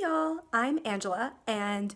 y'all, I'm Angela, and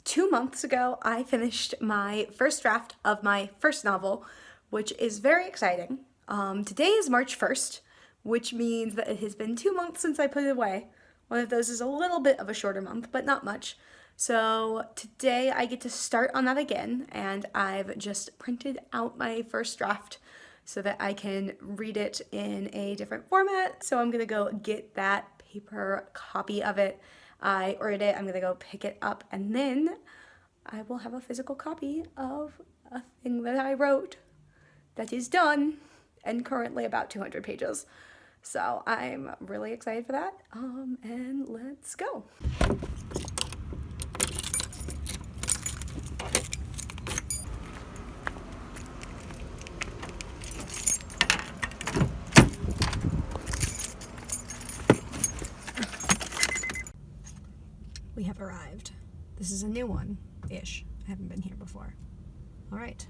2 months ago I finished my first draft of my first novel, which is very exciting. Today is March 1st, which means that it has been 2 months since I put it away. One of those is a little bit of a shorter month, but not much. So today I get to start on that again, and I've just printed out my first draft so that I can read it in a different format. So I'm gonna go get that paper copy of it. I ordered it, I'm gonna go pick it up, and then I will have a physical copy of a thing that I wrote that is done and currently about 200 pages. So I'm really excited for that, and let's go. We have arrived. This is a new one-ish. I haven't been here before. All right.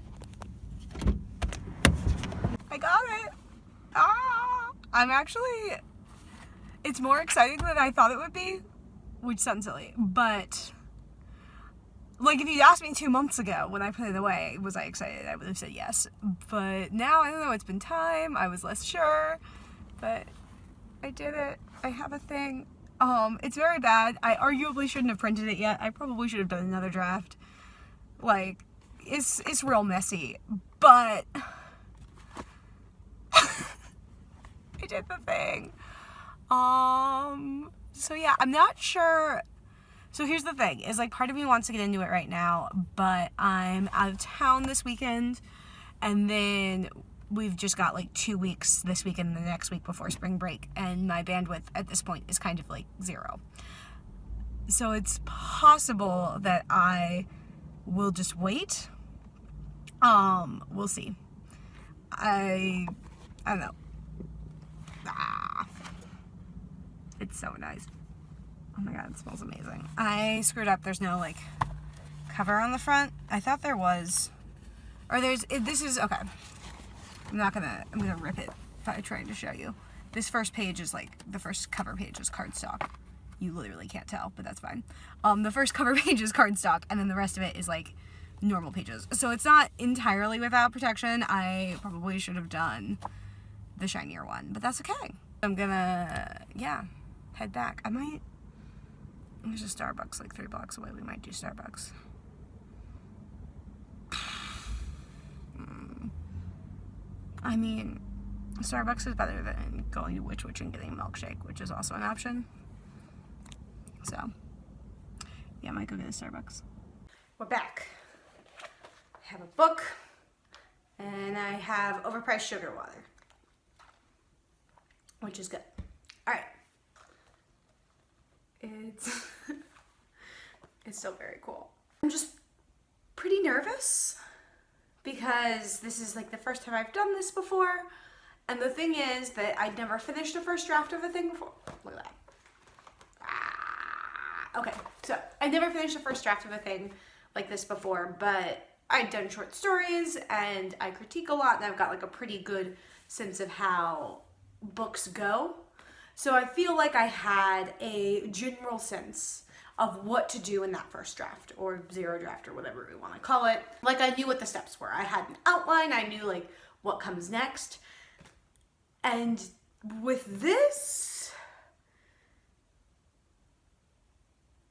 I got it. I'm actually, it's more exciting than I thought it would be, which sounds silly, but like if you'd asked me 2 months ago when I put it away, was I excited? I would have said yes. But now, I don't know, it's been time. I was less sure, but I did it. I have a thing. It's very bad. I arguably shouldn't have printed it yet. I probably should have done another draft. Like, it's real messy, but I did the thing. So yeah, I'm not sure. So here's the thing, is like part of me wants to get into it right now, but I'm out of town this weekend, and then we've just got like 2 weeks this weekend and the next week before spring break, and my bandwidth at this point is kind of like zero. So it's possible that I will just wait. We'll see. I don't know. It's so nice. Oh my god, it smells amazing. I screwed up. There's no like cover on the front. I thought there was, or this is okay. I'm gonna rip it by trying to show you. This first page is like, the first cover page is cardstock. You literally can't tell, but that's fine. The first cover page is cardstock, and then the rest of it is like normal pages. So it's not entirely without protection. I probably should have done the shinier one, but that's okay. I'm gonna, yeah, head back. There's a Starbucks like 3 blocks away. We might do Starbucks. I mean, Starbucks is better than going to Witch Witch and getting a milkshake, which is also an option. So, yeah, I might go get a Starbucks. We're back. I have a book, and I have overpriced sugar water, which is good. All right. It's still very cool. I'm just pretty nervous because this is like the first time I've done this before, and the thing is that I'd never finished a first draft of a thing before. Look at that. Okay, so I'd never finished a first draft of a thing like this before, but I'd done short stories and I critique a lot, and I've got like a pretty good sense of how books go. So I feel like I had a general sense of what to do in that first draft, or zero draft, or whatever we want to call it. Like, I knew what the steps were. I had an outline. I knew like what comes next. And with this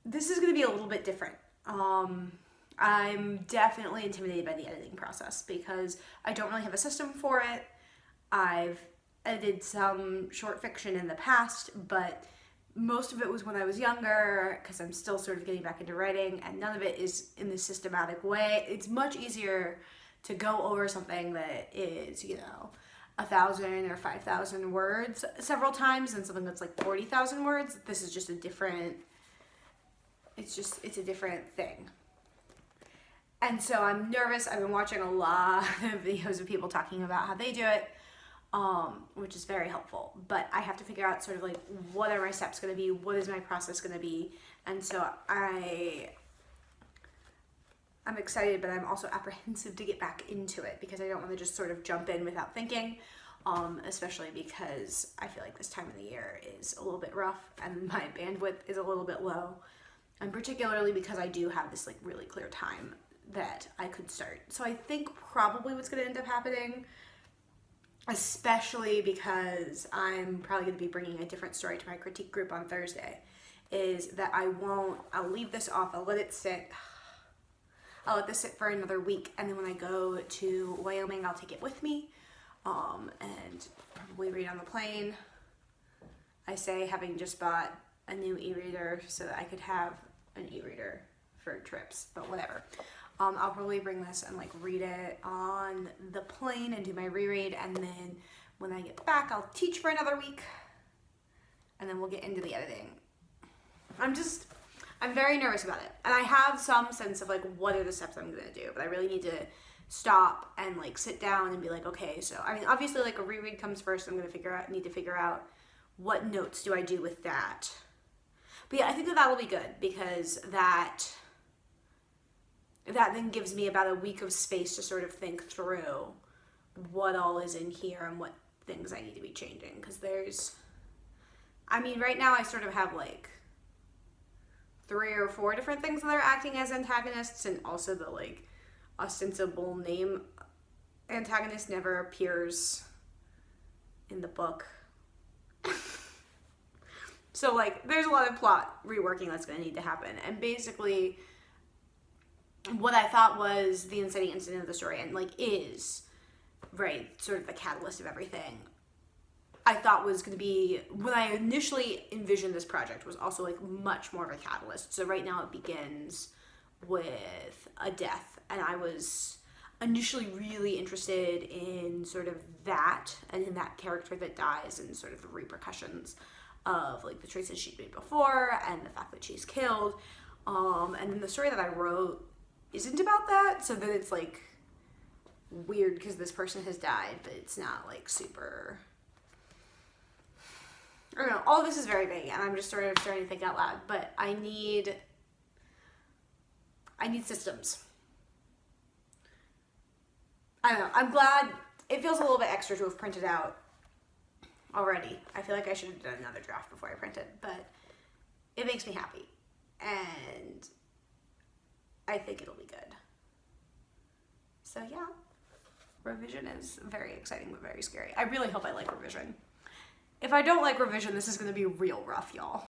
is going to be a little bit different. I'm definitely intimidated by the editing process because I don't really have a system for it. I've edited some short fiction in the past, but most of it was when I was younger, because I'm still sort of getting back into writing, and none of it is in this systematic way. It's much easier to go over something that is, 1,000 or 5,000 words several times than something that's like 40,000 words. This is just a different, it's a different thing. And so I'm nervous. I've been watching a lot of videos of people talking about how they do it, which is very helpful. But I have to figure out sort of like, what are my steps going to be? What is my process going to be? And so I'm excited, but I'm also apprehensive to get back into it because I don't want to just sort of jump in without thinking. especially because I feel like this time of the year is a little bit rough and my bandwidth is a little bit low. And particularly because I do have this like really clear time that I could start. So I think probably what's going to end up happening, especially because I'm probably going to be bringing a different story to my critique group on Thursday, is that I'll leave this off, I'll let this sit for another week, and then when I go to Wyoming, I'll take it with me, and probably read on the plane. I say having just bought a new e-reader so that I could have an e-reader for trips, but whatever. I'll probably bring this and like read it on the plane and do my reread, and then when I get back, I'll teach for another week, and then we'll get into the editing. I'm very nervous about it, and I have some sense of like what are the steps I'm gonna do, but I really need to stop and like sit down and be like, okay, so I mean obviously like a reread comes first. I'm gonna need to figure out what notes do I do with that. But yeah, I think that will be good, because that then gives me about a week of space to sort of think through what all is in here and what things I need to be changing, because right now I sort of have like 3 or 4 different things that are acting as antagonists, and also the like ostensible name antagonist never appears in the book. So like there's a lot of plot reworking that's going to need to happen, and basically what I thought was the inciting incident of the story, and like is right sort of the catalyst of everything, I thought was going to be, when I initially envisioned this project, was also like much more of a catalyst. So right now it begins with a death, and I was initially really interested in sort of that, and in that character that dies, and sort of the repercussions of like the choices she'd made before and the fact that she's killed. And then the story that I wrote isn't about that, so that it's like weird because this person has died, but it's not like super, I don't know, all this is very vague, and I'm just sort of starting to think out loud, but I need systems. I don't know, I'm glad, it feels a little bit extra to have printed out already. I feel like I should have done another draft before I printed, but it makes me happy, and I think it'll be good. So yeah, revision is very exciting but very scary. I really hope I like revision. If I don't like revision, this is going to be real rough, y'all.